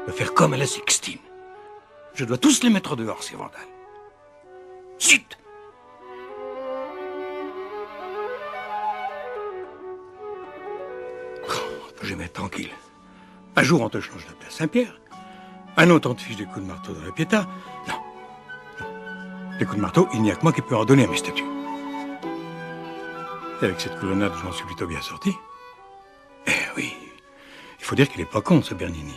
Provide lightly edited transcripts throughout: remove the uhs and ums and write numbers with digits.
De faire comme à la Sixtine. Je dois tous les mettre dehors, ces vandales. Zut! Oh, on peut jamais être tranquille. Un jour, on te change de place Saint-Pierre. Un autre, on te fiche des coups de marteau dans la Pietà. Non. Non. Les coups de marteau, il n'y a que moi qui peux en donner à mes statues. Et avec cette colonnade, je m'en suis plutôt bien sorti. Eh oui, il faut dire qu'il est pas con, ce Bernini.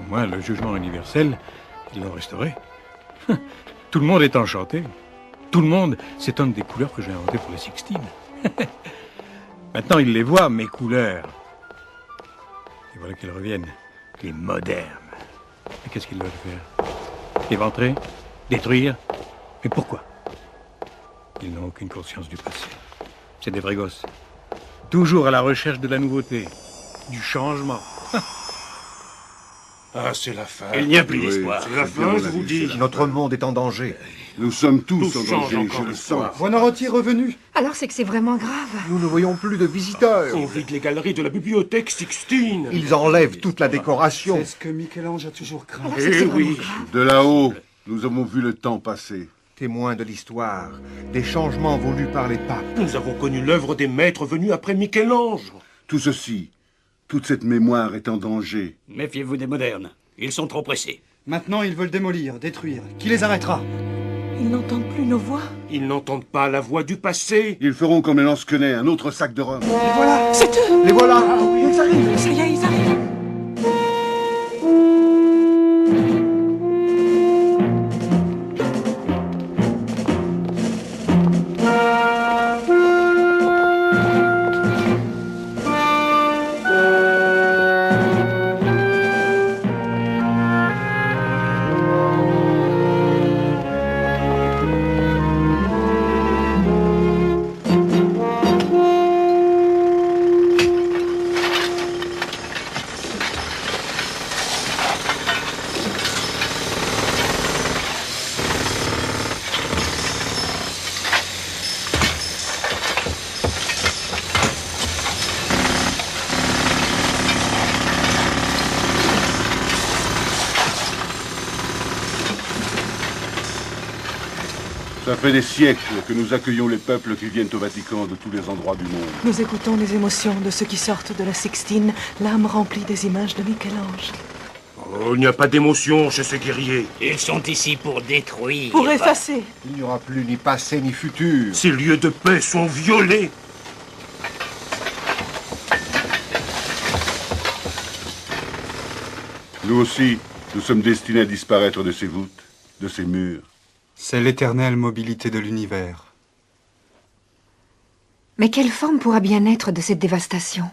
Moi, le jugement universel, ils l'ont restauré. Tout le monde est enchanté. Tout le monde s'étonne des couleurs que j'ai inventées pour les Sixtine. Maintenant, ils les voient, mes couleurs. Et voilà qu'elles reviennent, les modernes. Mais qu'est-ce qu'ils veulent faire? Éventrer? Détruire? Mais pourquoi? Ils n'ont aucune conscience du passé. C'est des vrais gosses. Toujours à la recherche de la nouveauté, du changement. Ah, c'est la fin. Il n'y a plus d'espoir. C'est la fin, je vous dis. Notre monde est en danger. Nous sommes tous en change danger, encore je le une sens. fois. Buonarroti est revenu. Alors c'est que c'est vraiment grave. Nous ne voyons plus de visiteurs. On vide les galeries de la bibliothèque Sixtine. Ils enlèvent toute la décoration. C'est ce que Michel-Ange a toujours craint. Alors c'est que c'est vraiment oui. grave. De là-haut, nous avons vu le temps passer. Témoins de l'histoire, des changements voulus par les papes. Nous avons connu l'œuvre des maîtres venus après Michel-Ange. Tout ceci, toute cette mémoire est en danger. Méfiez-vous des modernes. Ils sont trop pressés. Maintenant, ils veulent démolir, détruire. Qui les arrêtera? Ils n'entendent plus nos voix. Ils n'entendent pas la voix du passé. Ils feront comme les lansquenets, un autre sac de rhum. Et voilà. C'est eux. Les voilà. Ils arrivent. Ça y est, ils arrivent. Ça fait des siècles que nous accueillons les peuples qui viennent au Vatican de tous les endroits du monde. Nous écoutons les émotions de ceux qui sortent de la Sixtine, l'âme remplie des images de Michel-Ange. Oh, il n'y a pas d'émotion chez ces guerriers. Ils sont ici pour détruire. Pour effacer. Il n'y aura plus ni passé ni futur. Ces lieux de paix sont violés. Nous aussi, nous sommes destinés à disparaître de ces voûtes, de ces murs. C'est l'éternelle mobilité de l'univers. Mais quelle forme pourra bien être de cette dévastation?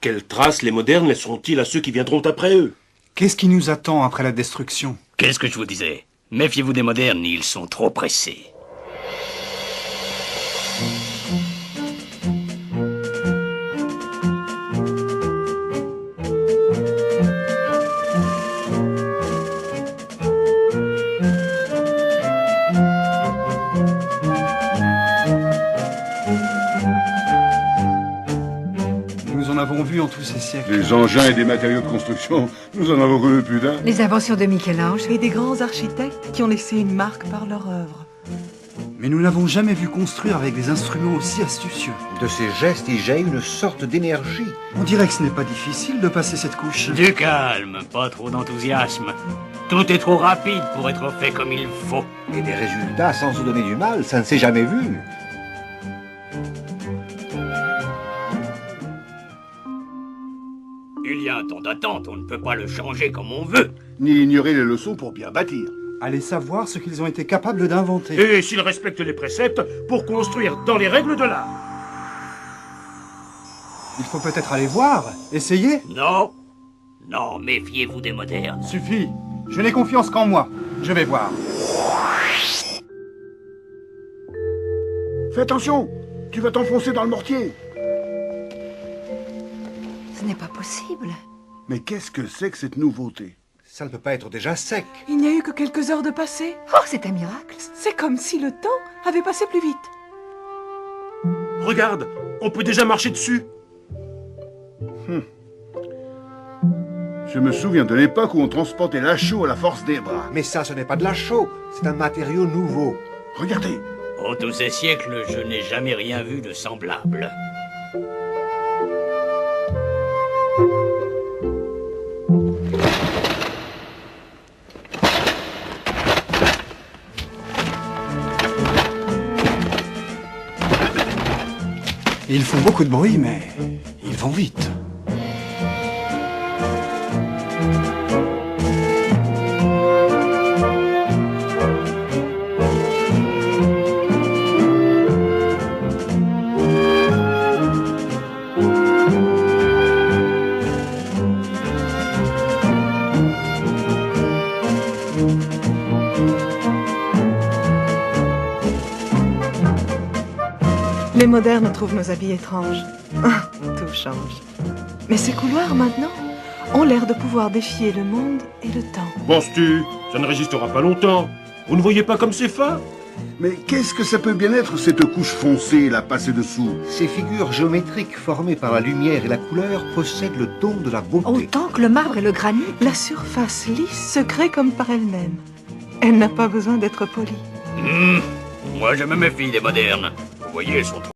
Quelles traces les modernes laisseront-ils à ceux qui viendront après eux? Qu'est-ce qui nous attend après la destruction? Qu'est-ce que je vous disais? Méfiez-vous des modernes, ils sont trop pressés. Nous en avons vu en tous ces siècles. Des engins et des matériaux de construction, nous en avons connu plus d'un. Les inventions de Michel-Ange. Et des grands architectes qui ont laissé une marque par leur œuvre. Mais nous n'avons jamais vu construire avec des instruments aussi astucieux. De ces gestes, il jaillit une sorte d'énergie. On dirait que ce n'est pas difficile de passer cette couche. Du calme, pas trop d'enthousiasme. Tout est trop rapide pour être fait comme il faut. Et des résultats sans se donner du mal, ça ne s'est jamais vu. a un temps d'attente, on ne peut pas le changer comme on veut. Ni ignorer les leçons pour bien bâtir. Allez savoir ce qu'ils ont été capables d'inventer. Et s'ils respectent les préceptes pour construire dans les règles de l'art. Il faut peut-être aller voir, essayer. Non. Non, méfiez-vous des modernes. Suffit. Je n'ai confiance qu'en moi. Je vais voir. Fais attention, tu vas t'enfoncer dans le mortier. Ce n'est pas possible. Mais qu'est-ce que c'est que cette nouveauté? Ça ne peut pas être déjà sec. Il n'y a eu que quelques heures de passé. Oh, c'est un miracle. C'est comme si le temps avait passé plus vite. Regarde, on peut déjà marcher dessus. Je me souviens de l'époque où on transportait la chaux à la force des bras. Mais ça, ce n'est pas de la chaux. C'est un matériau nouveau. Regardez, En tous ces siècles, je n'ai jamais rien vu de semblable. Ils font beaucoup de bruit, mais ils vont vite. Les modernes trouvent nos habits étranges. Tout change. Mais ces couloirs, maintenant, ont l'air de pouvoir défier le monde et le temps. Penses-tu? Ça ne résistera pas longtemps. Vous ne voyez pas comme c'est fin? mais qu'est-ce que ça peut bien être cette couche foncée là passée dessous? Ces figures géométriques formées par la lumière et la couleur possèdent le don de la beauté. Autant que le marbre et le granit. La surface lisse se crée comme par elle-même. Elle n'a pas besoin d'être polie. Moi, je me méfie des modernes. Vous voyez, elles sont trop